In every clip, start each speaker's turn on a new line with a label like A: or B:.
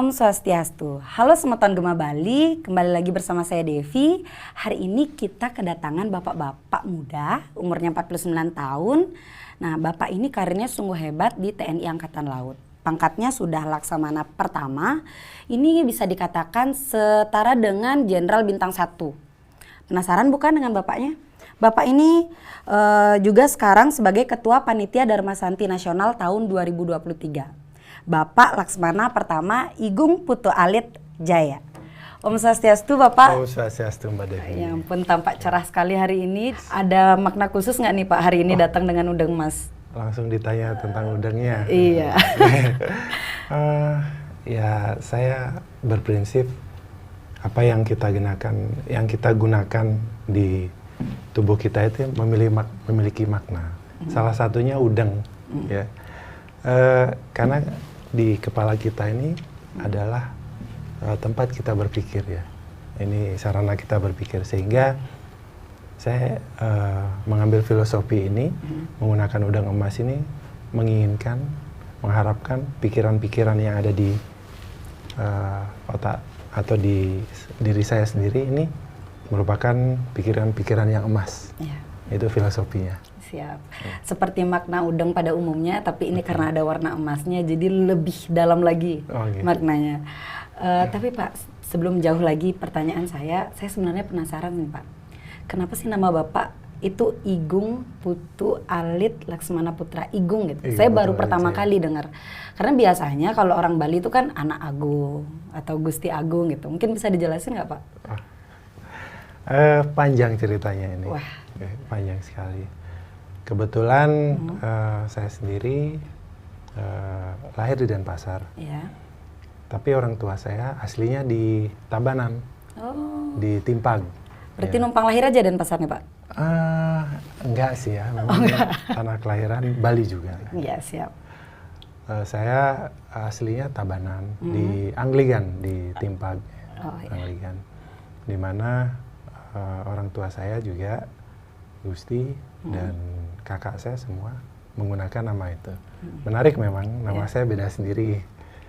A: Om Swastiastu. Halo Semeton Gema Bali, kembali lagi bersama saya Devi. Hari ini kita kedatangan bapak-bapak muda, umurnya 49 tahun. Nah, bapak ini karirnya sungguh hebat di TNI Angkatan Laut. Pangkatnya sudah Laksamana pertama. Ini bisa dikatakan setara dengan Jenderal Bintang 1. Penasaran bukan dengan bapaknya? Bapak ini juga sekarang sebagai Ketua Panitia Dharma Santi Nasional tahun 2023. Bapak Laksmana pertama Igung Putu Alit Jaya. Om Swastiastu Bapak.
B: Om Swastiastu Mbak Devi.
A: Ya ampun, tampak cerah sekali hari ini. Ada makna khusus nggak nih Pak hari ini datang dengan udeng emas?
B: Langsung ditanya tentang udangnya.
A: Iya.
B: Ya saya berprinsip apa yang kita gunakan di tubuh kita itu memiliki makna. Salah satunya udang, ya. Karena di kepala kita ini adalah tempat kita berpikir, ya. Ini sarana kita berpikir, sehingga saya mengambil filosofi ini, menggunakan udang emas ini, menginginkan, mengharapkan pikiran-pikiran yang ada di otak atau di diri saya sendiri ini merupakan pikiran-pikiran yang emas. Ya. Itu filosofinya.
A: Siap. Seperti makna udang pada umumnya, tapi ini karena ada warna emasnya, jadi lebih dalam lagi maknanya. Tapi Pak, sebelum jauh lagi pertanyaan saya sebenarnya penasaran nih Pak. Kenapa sih nama Bapak itu Igung Putu Alit Laksmana Putra Igung gitu? Saya baru pertama kali dengar. Karena biasanya kalau orang Bali itu kan anak agung atau Gusti Agung gitu. Mungkin bisa dijelasin nggak Pak?
B: Panjang ceritanya ini.
A: Wah.
B: Panjang sekali. Kebetulan saya sendiri lahir di Denpasar. Ya. Tapi orang tua saya aslinya di Tabanan, di Timpag.
A: Berarti numpang lahir aja Denpasar nih Pak?
B: Enggak sih ya, memang tanah kelahiran Bali juga.
A: Iya, siap.
B: Saya aslinya Tabanan, di Angligan, di Timpag. Angligan. Di mana orang tua saya juga, Gusti dan kakak saya semua menggunakan nama itu. Menarik memang, nama saya beda sendiri.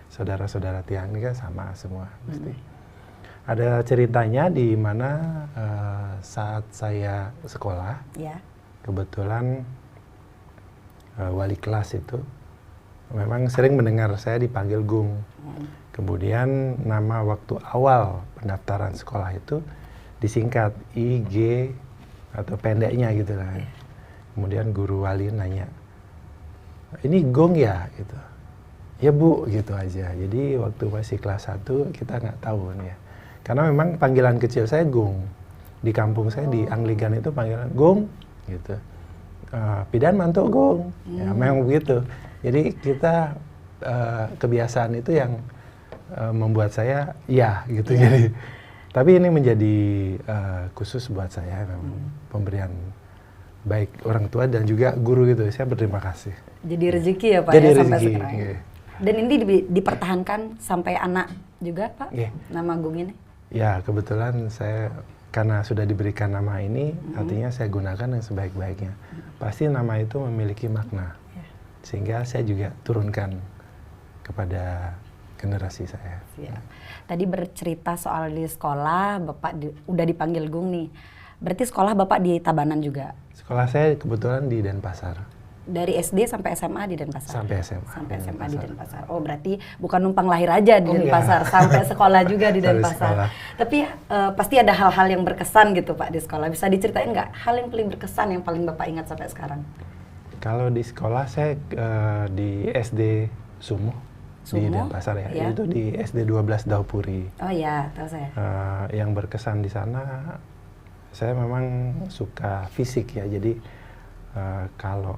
B: Saudara-saudara tiang ini kan sama semua. Ada ceritanya di mana saat saya sekolah, kebetulan wali kelas itu memang sering mendengar saya dipanggil Gung. Kemudian nama waktu awal pendaftaran sekolah itu disingkat IG atau pendeknya gitu lah. Kemudian guru wali nanya, ini Gong ya? Gitu. Ya Bu, gitu aja. Jadi waktu masih kelas 1 kita nggak tahu nih ya. Karena memang panggilan kecil saya Gong. Di kampung saya di Angligan itu panggilan Gong gitu. Pidan mantuk Gong. Ya memang begitu. Jadi kita kebiasaan itu yang membuat saya ya gitu. Jadi tapi ini menjadi khusus buat saya memang pemberian baik orang tua dan juga guru gitu. Saya berterima kasih.
A: Jadi rezeki ya Pak
B: jadi
A: ya
B: rezeki,
A: sampai sekarang. Dan ini dipertahankan sampai anak juga Pak? Nama Gung ini? Ya,
B: kebetulan saya karena sudah diberikan nama ini, artinya saya gunakan yang sebaik-baiknya. Pasti nama itu memiliki makna. Sehingga saya juga turunkan kepada generasi saya.
A: Tadi bercerita soal di sekolah, Bapak udah dipanggil Gung nih. Berarti sekolah Bapak di Tabanan juga?
B: Sekolah saya kebetulan di Denpasar.
A: Dari SD sampai SMA di Denpasar?
B: Sampai SMA.
A: Sampai SMA di Denpasar. Oh berarti bukan numpang lahir aja di Denpasar, sampai sekolah juga di Denpasar. Tapi pasti ada hal-hal yang berkesan gitu Pak di sekolah. Bisa diceritain nggak hal yang paling berkesan yang paling Bapak ingat sampai sekarang? Kalau
B: di sekolah saya di SD Sumuh. Di Denpasar ya. Itu di SD 12 Daupuri.
A: Oh iya, tahu saya.
B: Yang berkesan di sana, saya memang suka fisik ya. Jadi kalau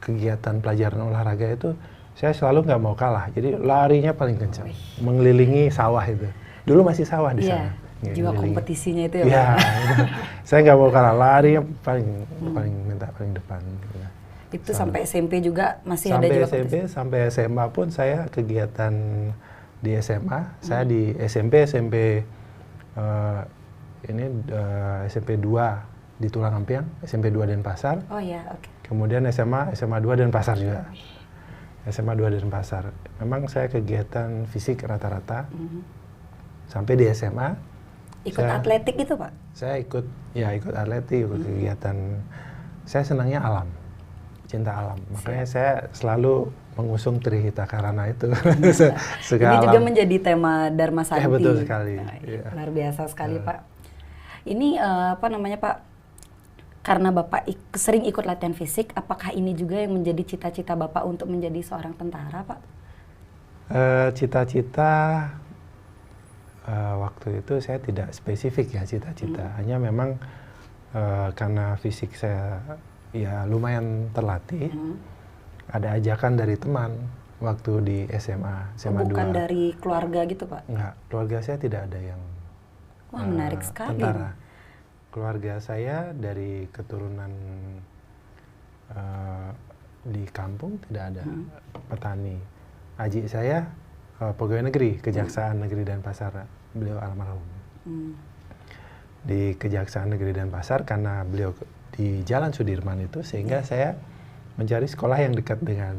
B: kegiatan pelajaran olahraga itu, saya selalu nggak mau kalah. Jadi larinya paling kencang, mengelilingi sawah itu. Dulu masih sawah di sana.
A: Jiwa kompetisinya itu ya.
B: Iya. Saya nggak mau kalah, larinya paling depan. Gitu.
A: Itu sampai SMP juga masih ada juga
B: SMP, sampai SMA pun saya kegiatan di SMA. Saya di SMP SMP 2 di Tulang Ampiang, SMP 2 Denpasar.
A: Oh iya, oke.
B: Kemudian SMA 2 Denpasar juga. SMA 2 Denpasar. Memang saya kegiatan fisik rata-rata. Sampai di SMA.
A: Ikut atletik itu Pak?
B: Saya ikut atletik, ikut kegiatan. Saya senangnya alam, cinta alam. Makanya saya selalu mengusung Trihita Karana itu.
A: Ini juga menjadi tema Dharma Santi.
B: Betul sekali.
A: Luar biasa sekali Pak. Ini apa namanya Pak? Karena Bapak sering ikut latihan fisik, apakah ini juga yang menjadi cita-cita Bapak untuk menjadi seorang tentara Pak?
B: Cita-cita waktu itu saya tidak spesifik ya cita-cita. Hanya memang karena fisik saya ya lumayan terlatih. Ada ajakan dari teman waktu di SMA 2.
A: Bukan dari keluarga gitu Pak?
B: Enggak, keluarga saya tidak ada yang
A: wah, menarik sekali.
B: Tentara. Keluarga saya dari keturunan di kampung tidak ada petani. Aji saya pegawai negeri, Kejaksaan Negeri Denpasar, beliau almarhum. Di Kejaksaan Negeri Denpasar karena beliau di Jalan Sudirman itu, sehingga saya mencari sekolah yang dekat dengan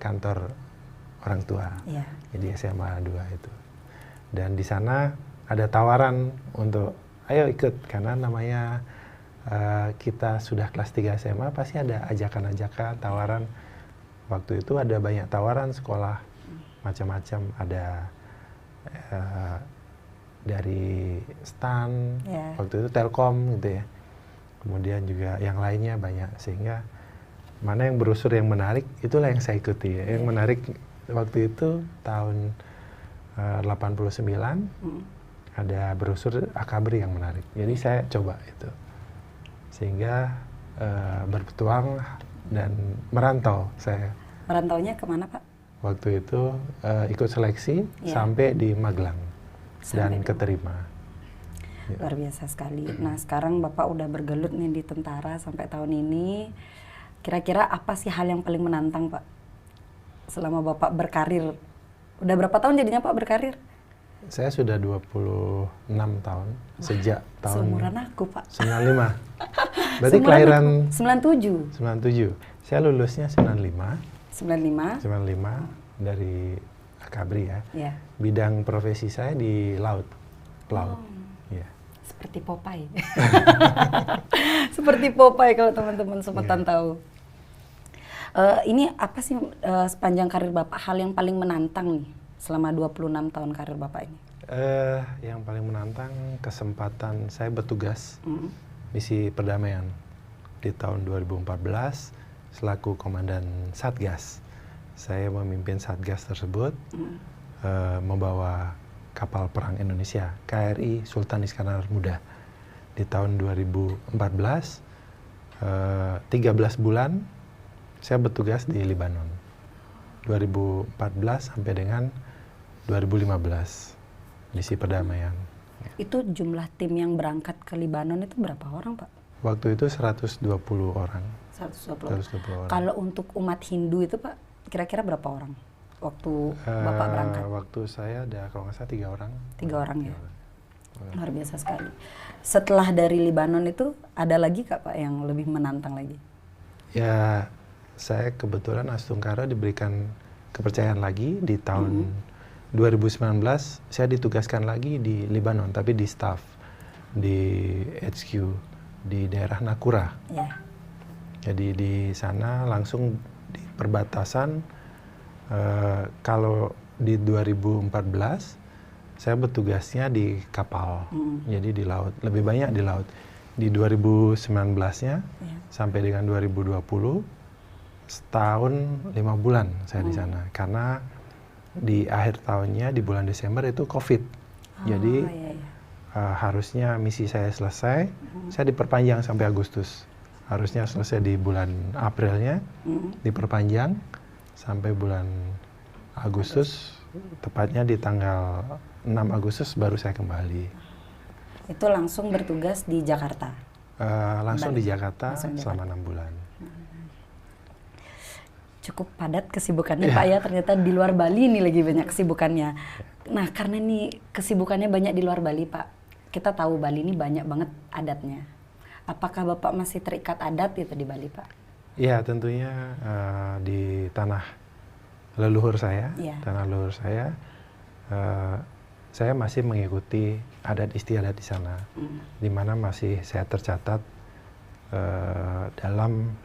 B: kantor orang tua. Jadi SMA 2 itu. Dan di sana ada tawaran untuk ayo ikut, karena namanya kita sudah kelas 3 SMA pasti ada ajakan-ajakan, tawaran. Waktu itu ada banyak tawaran sekolah macam-macam, ada dari STAN, waktu itu Telkom gitu ya. Kemudian juga yang lainnya banyak, sehingga mana yang brosur yang menarik itulah yang saya ikuti ya. Yang menarik waktu itu tahun 89 ada brosur Akabri yang menarik. Jadi saya coba itu. Sehingga berpetualang dan merantau saya.
A: Merantaunya kemana Pak?
B: Waktu itu ikut seleksi sampai di Magelang dan keterima.
A: Luar biasa sekali. Nah sekarang Bapak udah bergelut nih di tentara sampai tahun ini. Kira-kira apa sih hal yang paling menantang Pak selama Bapak berkarir? Udah berapa tahun jadinya Pak berkarir?
B: Saya sudah 26 tahun. Wah, sejak tahun
A: seumuran aku Pak.
B: 95. Berarti kelahiran
A: 97.
B: 97. Saya lulusnya 95 dari Akabri ya. Bidang profesi saya di laut. Pelaut.
A: Seperti Popeye. Seperti Popeye kalau teman-teman sempetan tahu. Ini apa sih sepanjang karir Bapak hal yang paling menantang nih selama 26 tahun karir Bapak ini?
B: Yang paling menantang kesempatan saya bertugas misi perdamaian di tahun 2014 selaku komandan Satgas. Saya memimpin Satgas tersebut membawa kapal perang Indonesia KRI Sultan Iskandar Muda di tahun 2014. 13 bulan saya bertugas di Libanon 2014 sampai dengan 2015 misi perdamaian.
A: Itu jumlah tim yang berangkat ke Libanon itu berapa orang Pak?
B: Waktu itu 120 orang.
A: 120 orang. Kalau untuk umat Hindu itu Pak kira-kira berapa orang waktu Bapak berangkat?
B: Waktu saya ada kalau nggak salah 3 orang.
A: 3 orang ya? Luar biasa sekali. Setelah dari Libanon itu ada lagi Pak yang lebih menantang lagi?
B: Ya saya kebetulan Astungkara diberikan kepercayaan lagi di tahun 2019 saya ditugaskan lagi di Libanon tapi di staff di HQ di daerah Nakura. Jadi di sana langsung di perbatasan. Kalau di 2014 saya bertugasnya di kapal, jadi di laut, lebih banyak di laut. Di 2019-nya sampai dengan 2020 setahun 5 bulan saya di sana karena di akhir tahunnya di bulan Desember itu COVID. Jadi harusnya misi saya selesai, saya diperpanjang sampai Agustus. Harusnya selesai di bulan Aprilnya, diperpanjang sampai bulan Agustus, tepatnya di tanggal 6 Agustus baru saya kembali.
A: Itu langsung bertugas di Jakarta?
B: Langsung di Jakarta selama 6 bulan.
A: Cukup padat kesibukannya Pak ya, ternyata di luar Bali ini lagi banyak kesibukannya. Nah karena ini kesibukannya banyak di luar Bali Pak, kita tahu Bali ini banyak banget adatnya. Apakah Bapak masih terikat adat itu di Bali Pak?
B: Iya tentunya di tanah leluhur saya,
A: Yeah.
B: tanah leluhur saya masih mengikuti adat istiadat di sana, di mana masih saya tercatat dalam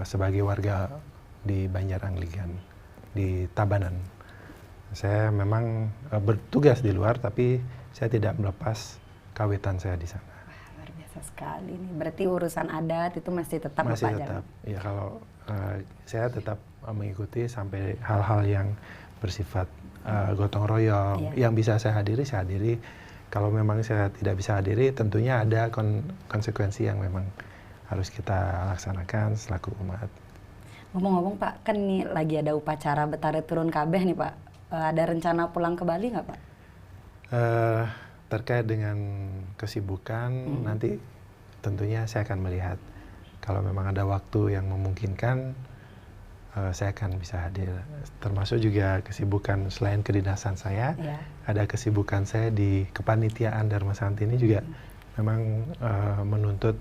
B: sebagai warga di Banjar Angligan, di Tabanan. Saya memang bertugas di luar, tapi saya tidak melepas kawitan saya di sana.
A: Luar biasa sekali nih. Berarti urusan adat itu masih tetap
B: Masih
A: Bapak
B: tetap,
A: jalan?
B: ya kalau saya tetap mengikuti sampai hal-hal yang bersifat gotong royong, yang bisa saya hadiri, saya hadiri. Kalau memang saya tidak bisa hadiri, tentunya ada konsekuensi yang memang harus kita laksanakan selaku umat.
A: Ngomong-ngomong Pak, kan ini lagi ada upacara Betara Turun Kabeh nih Pak. Ada rencana pulang ke Bali nggak Pak?
B: Terkait dengan kesibukan, nanti tentunya saya akan melihat. Kalau memang ada waktu yang memungkinkan, saya akan bisa hadir. Termasuk juga kesibukan selain kedinasan saya, ada kesibukan saya di kepanitiaan Dharma Santi ini juga memang menuntut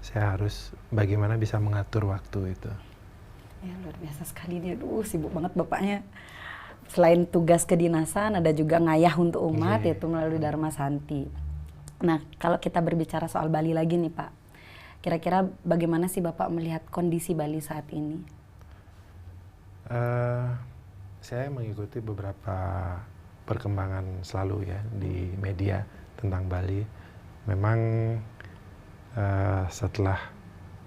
B: saya harus bagaimana bisa mengatur waktu itu.
A: Ya luar biasa sekali nih, aduh sibuk banget Bapaknya. Selain tugas kedinasan, ada juga ngayah untuk umat, yaitu melalui Dharma Santi. Nah, kalau kita berbicara soal Bali lagi nih Pak, kira-kira bagaimana sih Bapak melihat kondisi Bali saat ini?
B: Saya mengikuti beberapa perkembangan selalu ya di media tentang Bali. Memang setelah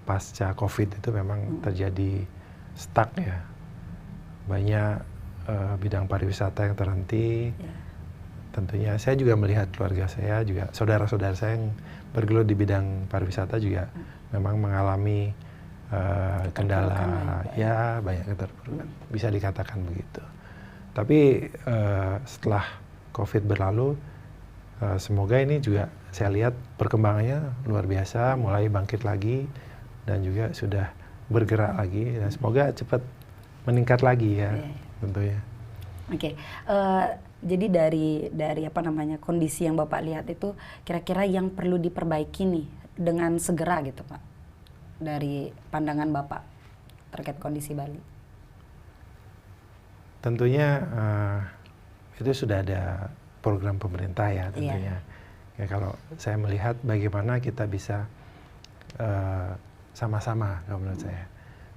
B: pasca COVID itu memang terjadi stuck ya. Banyak bidang pariwisata yang terhenti. Tentunya saya juga melihat keluarga saya, juga saudara-saudara saya yang bergelut di bidang pariwisata juga memang mengalami kendala, ya banyak keterpurukan, bisa dikatakan begitu. Tapi setelah COVID berlalu, semoga ini juga saya lihat perkembangannya luar biasa, mulai bangkit lagi dan juga sudah bergerak lagi, dan semoga cepat meningkat lagi ya, tentunya.
A: Oke. Jadi dari apa namanya kondisi yang Bapak lihat itu, kira-kira yang perlu diperbaiki nih dengan segera gitu Pak, dari pandangan Bapak terkait kondisi Bali?
B: Tentunya itu sudah ada program pemerintah ya tentunya. Ya, kalau saya melihat bagaimana kita bisa sama-sama, kalau menurut saya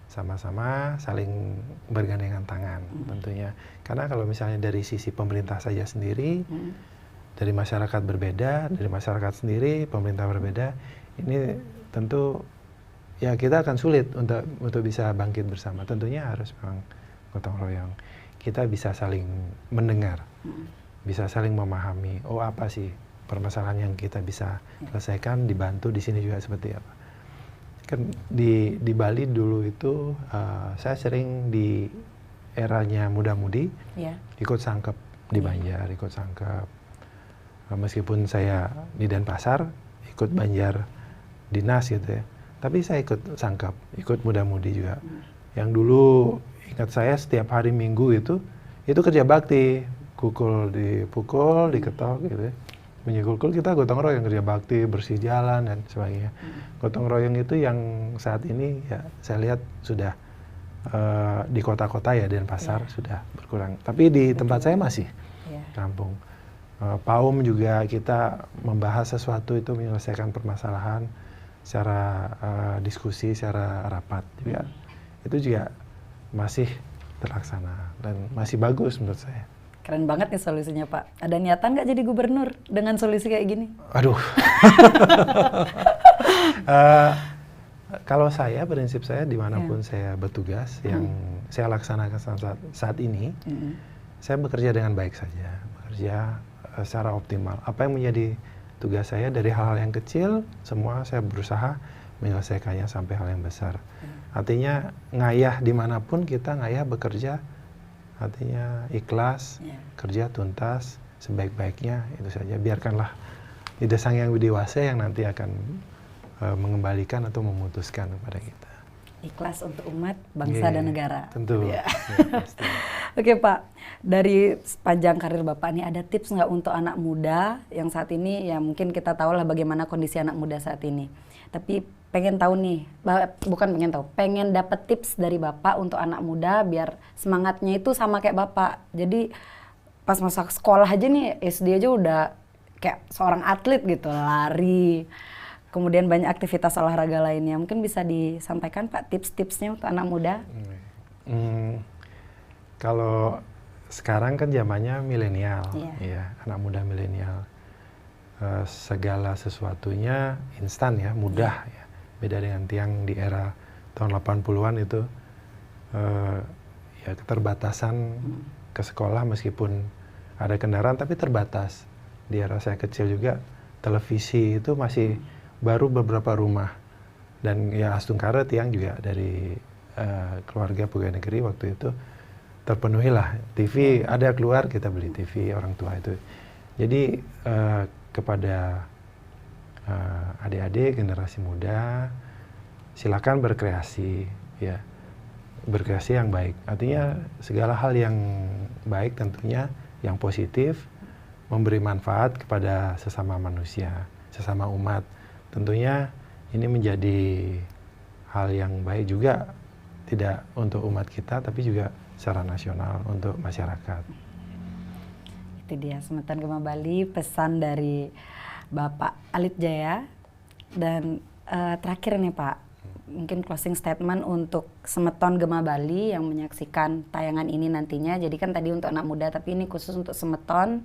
B: sama-sama saling bergandengan tangan tentunya. Karena kalau misalnya dari sisi pemerintah saja sendiri, dari masyarakat berbeda, dari masyarakat sendiri, pemerintah berbeda, ini tentu ya kita akan sulit untuk bisa bangkit bersama. Tentunya harus memang gotong royong. Kita bisa saling mendengar, bisa saling memahami. Oh apa sih permasalahan yang kita bisa selesaikan, dibantu di sini juga seperti apa. Kan di Bali dulu itu saya sering di eranya muda-mudi ikut sangkep di Banjar, ikut sangkep. Meskipun saya di Denpasar ikut Banjar dinas gitu ya, tapi saya ikut sangkep, ikut muda-mudi juga. Yang dulu ingat saya setiap hari Minggu itu kerja bakti, dipukul, diketok gitu ya. Menyikul kita gotong royong, kerja bakti, bersih jalan dan sebagainya. Gotong royong itu yang saat ini ya saya lihat sudah di kota-kota ya, Denpasar sudah berkurang. Tapi di tempat saya masih kampung. PAUM juga kita membahas sesuatu itu, menyelesaikan permasalahan secara diskusi, secara rapat juga. Itu juga masih terlaksana dan masih bagus menurut saya.
A: Keren banget nih solusinya Pak. Ada niatan nggak jadi gubernur dengan solusi kayak gini?
B: Aduh. Kalau saya, prinsip saya dimanapun saya bertugas, yang saya laksanakan saat ini, saya bekerja dengan baik saja, bekerja secara optimal. Apa yang menjadi tugas saya dari hal-hal yang kecil, semua saya berusaha menyelesaikannya sampai hal yang besar. Artinya ngayah dimanapun kita ngayah bekerja, artinya ikhlas, kerja tuntas, sebaik-baiknya, itu saja. Biarkanlah ide Sang Yang Widiwasa yang nanti akan mengembalikan atau memutuskan kepada kita.
A: Ikhlas untuk umat, bangsa dan negara.
B: Tentu. Pasti.
A: Oke Pak, dari sepanjang karir Bapak ini ada tips nggak untuk anak muda yang saat ini, ya mungkin kita tahu lah bagaimana kondisi anak muda saat ini. Tapi pengen tahu nih, bukan pengen tahu, pengen dapet tips dari Bapak untuk anak muda biar semangatnya itu sama kayak Bapak. Jadi pas masa sekolah aja nih, SD aja udah kayak seorang atlet gitu, lari. Kemudian banyak aktivitas olahraga lainnya. Mungkin bisa disampaikan Pak tips-tipsnya untuk anak muda?
B: Kalau sekarang kan zamannya milenial, ya, anak muda milenial. Segala sesuatunya instan ya, mudah ya. Beda dengan tiang di era tahun 80-an itu ya keterbatasan ke sekolah meskipun ada kendaraan tapi terbatas. Di era saya kecil juga televisi itu masih baru beberapa rumah. Dan ya Astungkara tiang juga dari keluarga pegawai negeri waktu itu terpenuhi lah. TV ada keluar kita beli TV orang tua itu. Jadi kepada adik-adik generasi muda silakan berkreasi ya, berkreasi yang baik, artinya segala hal yang baik tentunya yang positif, memberi manfaat kepada sesama manusia, sesama umat. Tentunya ini menjadi hal yang baik juga, tidak untuk umat kita tapi juga secara nasional untuk masyarakat.
A: Itu dia Semeton Gema Bali, pesan dari Bapak Alit Jaya. Dan terakhir nih Pak, mungkin closing statement untuk Semeton Gema Bali yang menyaksikan tayangan ini nantinya. Jadi kan tadi untuk anak muda, tapi ini khusus untuk Semeton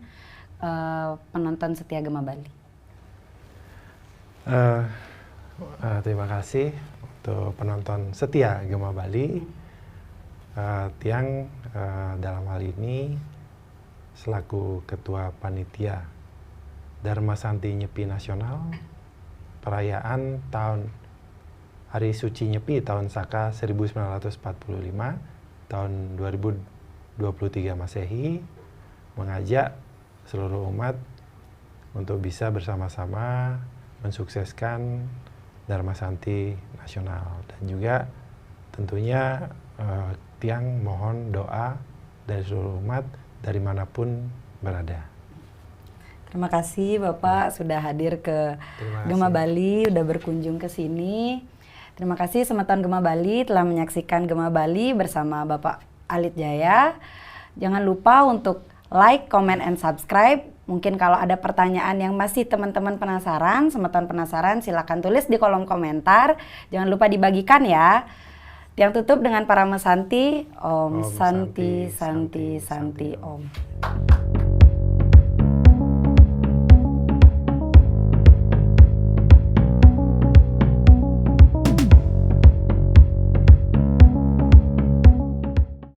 A: penonton setia Gema Bali.
B: Terima kasih untuk penonton setia Gema Bali. Tiang dalam hal ini selaku Ketua Panitia Dharma Santi Nyepi Nasional, perayaan Hari Suci Nyepi tahun Saka 1945, tahun 2023 Masehi, mengajak seluruh umat untuk bisa bersama-sama mensukseskan Dharma Santi Nasional. Dan juga tentunya tiang mohon doa dari seluruh umat dari manapun berada.
A: Terima kasih Bapak sudah hadir ke Gema Bali, udah berkunjung ke sini. Terima kasih Semeton Gema Bali telah menyaksikan Gema Bali bersama Bapak Alit Jaya. Jangan lupa untuk like, comment, and subscribe. Mungkin kalau ada pertanyaan yang masih teman-teman penasaran, Semeton penasaran, silakan tulis di kolom komentar. Jangan lupa dibagikan ya. Tiang tutup dengan para mesanti, Om Santi Santi Santi Om.